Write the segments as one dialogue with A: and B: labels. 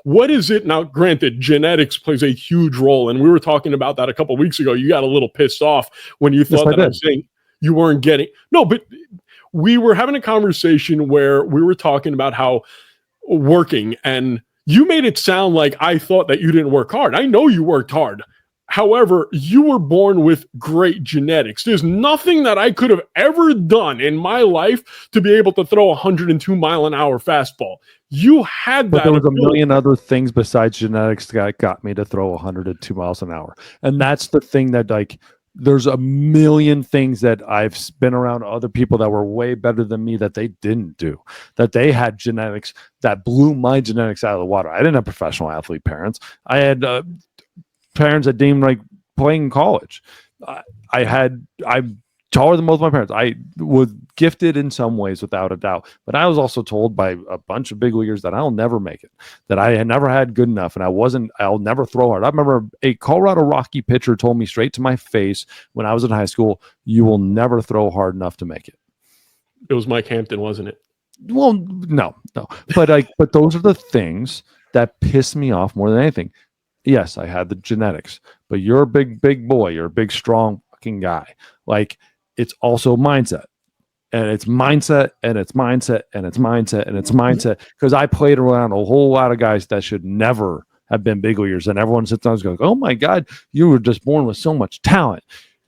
A: What is it now? Granted, genetics plays a huge role, and we were talking about that a couple of weeks ago. You got a little pissed off when you
B: Yes,
A: thought
B: I
A: that I
B: did.
A: was saying you weren't getting. No, but we were having a conversation where we were talking about how working, and you made it sound like I thought that you didn't work hard. I know you worked hard. However, you were born with great genetics. There's nothing that I could have ever done in my life to be able to throw a 102-mile-an-hour fastball. You had
B: But
A: that
B: there was a
A: ability.
B: million other things besides genetics that got me to throw 102 miles an hour. And that's the thing that, like, there's a million things that I've been around other people that were way better than me that they didn't do, that they had genetics that blew my genetics out of the water. I didn't have professional athlete parents. I had parents that didn't like playing in college. I'm taller than both my parents. I was gifted in some ways, without a doubt, but I was also told by a bunch of big leaguers that I'll never make it, that I had never had good enough, and I'll never throw hard. I remember a Colorado Rocky pitcher told me straight to my face when I was in high school, "You will never throw hard enough to make it."
A: It was Mike Hampton, wasn't it?
B: Well, no, but those are the things that piss me off more than anything. Yes, I had the genetics, but you're a big boy. You're a big, strong fucking guy. Like, it's also mindset. And it's mindset, and it's mindset, and it's mindset, and it's mindset. Because I played around a whole lot of guys that should never have been big leaguers. And everyone sits down and goes, "Oh my God, you were just born with so much talent."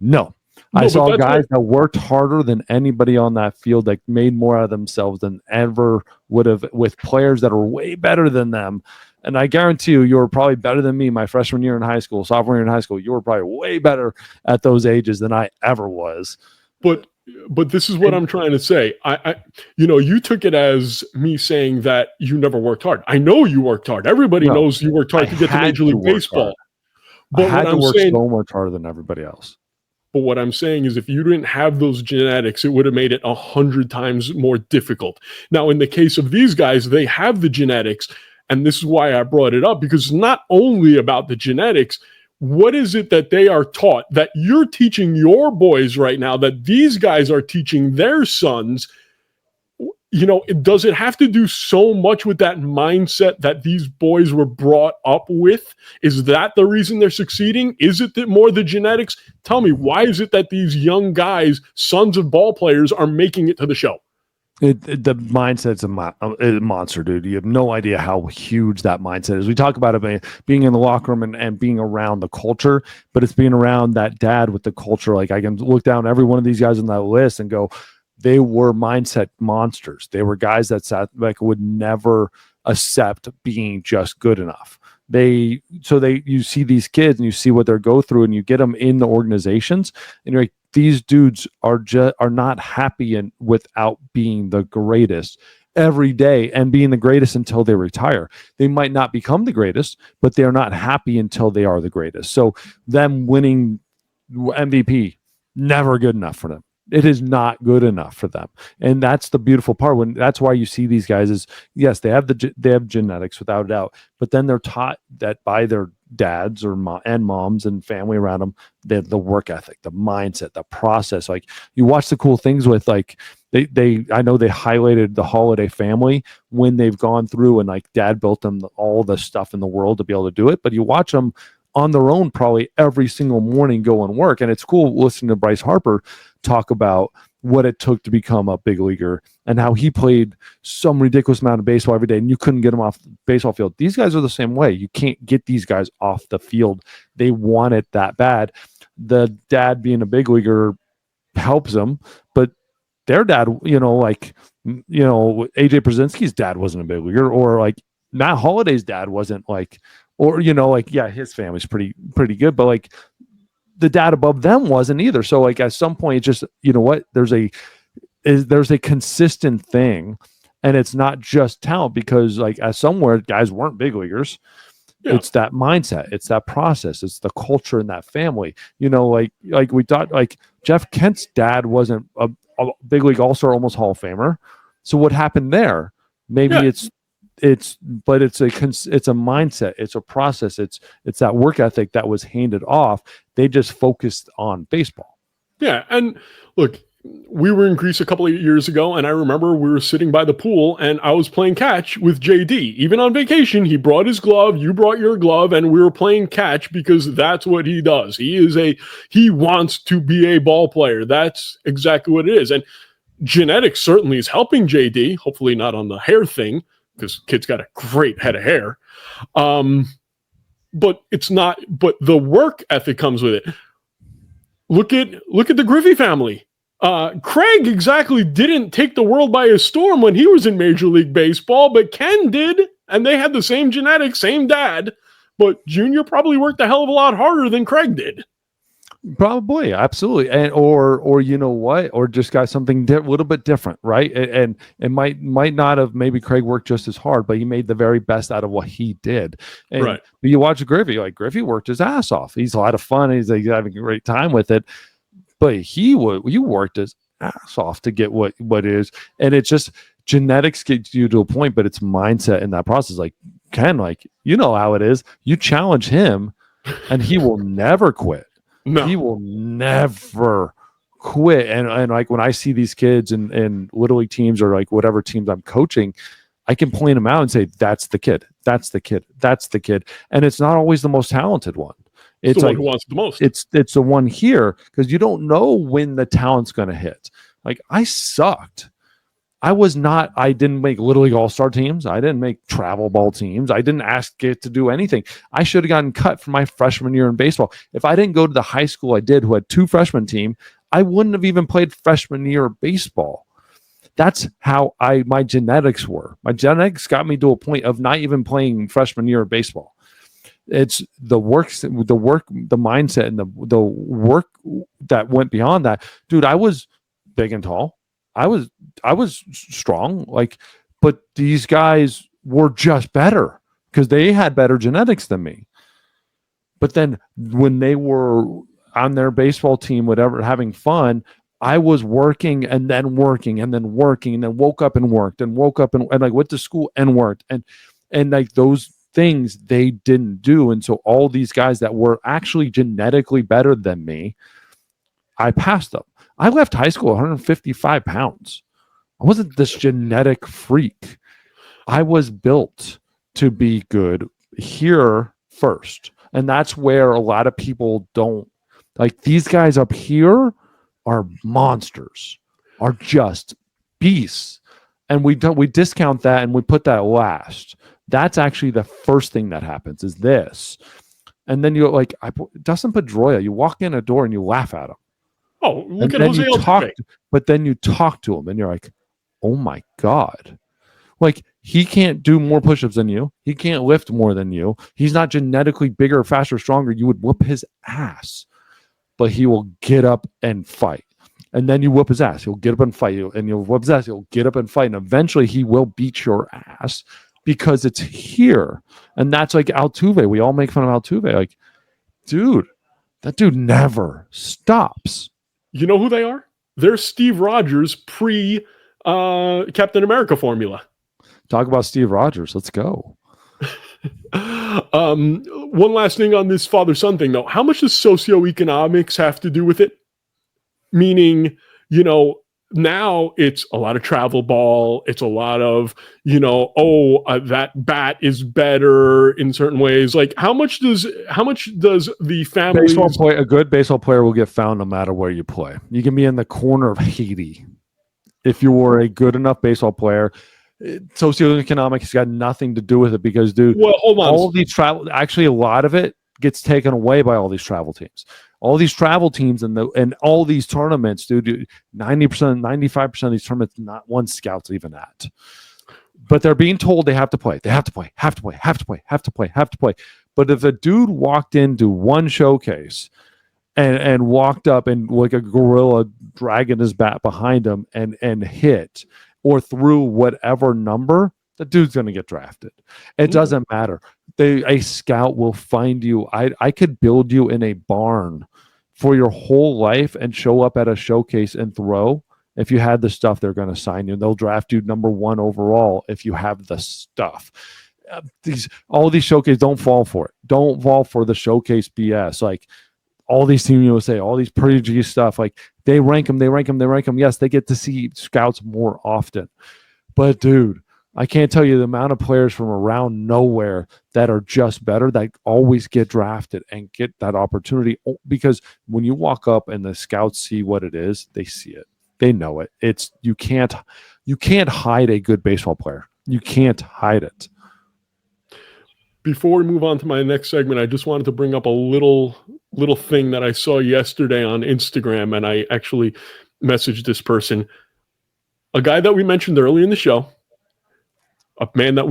B: No. I saw guys that worked harder than anybody on that field, that made more out of themselves than ever would have, with players that are way better than them. And I guarantee you were probably better than me my freshman year in high school, sophomore year in high school. You were probably way better at those ages than I ever was.
A: But this is what I'm trying to say. You took it as me saying that you never worked hard. I know you worked hard. Everybody knows you worked hard to get to Major League Baseball.
B: But I had to work so much harder than everybody else.
A: But what I'm saying is, if you didn't have those genetics, it would have made it 100 times more difficult. Now, in the case of these guys, they have the genetics, and this is why I brought it up, because it's not only about the genetics. What is it that they are taught that you're teaching your boys right now, that these guys are teaching their sons? Does it have to do so much with that mindset that these boys were brought up with? Is that the reason they're succeeding? Is it more the genetics? Tell me, why is it that these young guys, sons of ball players, are making it to the show?
B: The mindset's a monster, dude. You have no idea how huge that mindset is. We talk about it being in the locker room and being around the culture, but it's being around that dad with the culture. Like, I can look down every one of these guys on that list and go, they were mindset monsters. They were guys that would never accept being just good enough. You see these kids and you see what they go through, and you get them in the organizations, and you're like, these dudes are not happy without being the greatest every day and being the greatest until they retire. They might not become the greatest, but they're not happy until they are the greatest. So them winning MVP, never good enough for them. It is not good enough for them. And that's the beautiful part. That's why you see these guys is, yes, they have genetics without a doubt, but then they're taught that by their dads and moms and family around them, the work ethic, the mindset, the process. Like, you watch the cool things with, like, I know they highlighted the Holiday family when they've gone through, and like, dad built them all the stuff in the world to be able to do it. But you watch them on their own probably every single morning go and work. And it's cool listening to Bryce Harper talk about what it took to become a big leaguer and how he played some ridiculous amount of baseball every day, and you couldn't get him off the baseball field. These guys are the same way. You can't get these guys off the field. They want it that bad. The dad being a big leaguer helps them, but their dad, AJ Brzezinski's dad wasn't a big leaguer, or like Matt Holliday's dad wasn't like, or, his family's pretty good, but like the dad above them wasn't either. So like, at some point, it's just, there's a consistent thing, and it's not just talent, because like, at somewhere guys weren't big leaguers. Yeah. It's that mindset. It's that process. It's the culture in that family. Like we thought, like, Jeff Kent's dad wasn't a big league all-star, almost Hall of Famer. So what happened there? Maybe it's a mindset. It's a process. It's that work ethic that was handed off. They just focused on baseball.
A: Yeah. And look, we were in Greece a couple of years ago, and I remember we were sitting by the pool, and I was playing catch with JD. Even on vacation, he brought his glove, you brought your glove, and we were playing catch because that's what he does. He wants to be a ball player. That's exactly what it is. And genetics certainly is helping JD, hopefully not on the hair thing, because kid's got a great head of hair. But it's not, but the work ethic comes with it. Look at the Griffey family. Craig exactly didn't take the world by a storm when he was in Major League Baseball, but Ken did, and they had the same genetics, same dad, but Junior probably worked a hell of a lot harder than Craig did.
B: Probably, absolutely, and or you know what, or just got something a little bit different, right? And it might not have, maybe Craig worked just as hard, but he made the very best out of what he did. And
A: right.
B: You watch Griffey, like Griffey worked his ass off. He's a lot of fun. He's like having a great time with it. But you worked his ass off to get what is, and it's just genetics gets you to a point, but it's mindset in that process. Like Ken, like you know how it is. You challenge him, and he will never quit. No. He will never quit. And like when I see these kids in little league teams or like whatever teams I'm coaching, I can point them out and say, "That's the kid. That's the kid. That's the kid." And it's not always the most talented one.
A: It's the one who wants the most.
B: It's the one here because you don't know when the talent's going to hit. Like I sucked. I didn't make Little League All-Star teams. I didn't make travel ball teams. I didn't get to do anything. I should have gotten cut for my freshman year in baseball. If I didn't go to the high school I did, who had 2 freshman team, I wouldn't have even played freshman year baseball. That's how my genetics were. My genetics got me to a point of not even playing freshman year of baseball. It's the mindset, and the work that went beyond that. Dude, I was big and tall. I was strong, like, but these guys were just better because they had better genetics than me. But then when they were on their baseball team, whatever, having fun, I was working and then working and then working and then woke up and worked and like went to school and worked and like those things they didn't do. And so all these guys that were actually genetically better than me, I passed them. I left high school 155 pounds. I wasn't this genetic freak. I was built to be good here first. And that's where a lot of people don't, like these guys up here are monsters, are just beasts. And we discount that and we put that last. That's actually the first thing that happens is this. And then you like Dustin Pedroia, you walk in a door and you laugh at him.
A: Oh, look at Jose Altuve.
B: But then you talk to him and you're like, oh my God. Like he can't do more push-ups than you. He can't lift more than you. He's not genetically bigger, faster, stronger. You would whoop his ass. But he will get up and fight. And then you whoop his ass. He'll get up and fight you. And you'll whoop his ass. He'll get up and fight. And eventually he will beat your ass because it's here. And that's like Altuve. We all make fun of Altuve. Like, dude, that dude never stops.
A: You know who they are? They're Steve Rogers pre Captain America formula.
B: Talk about Steve Rogers. Let's go.
A: One last thing on this father-son thing, though. How much does socioeconomics have to do with it? Meaning, now it's a lot of travel ball. It's a lot of, that bat is better in certain ways. Like how much does the family
B: a good baseball player will get found no matter where you play. You can be in the corner of Haiti. If you were a good enough baseball player, socioeconomics got nothing to do with it because, dude,
A: well, hold on.
B: All of these travel, actually a lot of it gets taken away by all these travel teams. All these travel teams and all these tournaments, dude, 90%, 95% of these tournaments, not one scout's even at. But they're being told they have to play. They have to play, have to play, have to play, have to play, have to play. But if a dude walked into one showcase and walked up and like a gorilla dragging his bat behind him and hit or threw whatever number, the dude's going to get drafted. It doesn't matter. A scout will find you. I could build you in a barn for your whole life and show up at a showcase and throw. If you had the stuff, they're going to sign you. They'll draft you number 1 overall if you have the stuff. All these showcases, don't fall for it. Don't fall for the showcase BS. Like all these Team USA, all these prodigy stuff, like they rank them. Yes, they get to see scouts more often. But dude, I can't tell you the amount of players from around nowhere that are just better that always get drafted and get that opportunity, because when you walk up and the scouts see what it is, they see it. They know it. It's you can't hide a good baseball player. You can't hide it.
A: Before we move on to my next segment, I just wanted to bring up a little thing that I saw yesterday on Instagram, and I actually messaged this person, a guy that we mentioned earlier in the show, a man that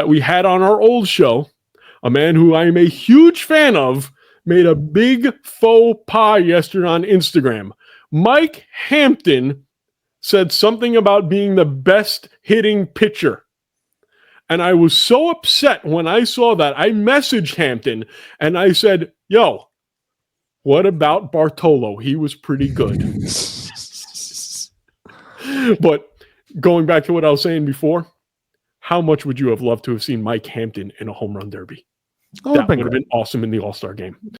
A: we had on our old show, a man who I am a huge fan of, made a big faux pas yesterday on Instagram. Mike Hampton said something about being the best hitting pitcher. And I was so upset when I saw that. I messaged Hampton and I said, yo, what about Bartolo? He was pretty good. But going back to what I was saying before, how much would you have loved to have seen Mike Hampton in a home run derby? That would have been awesome in the All-Star game.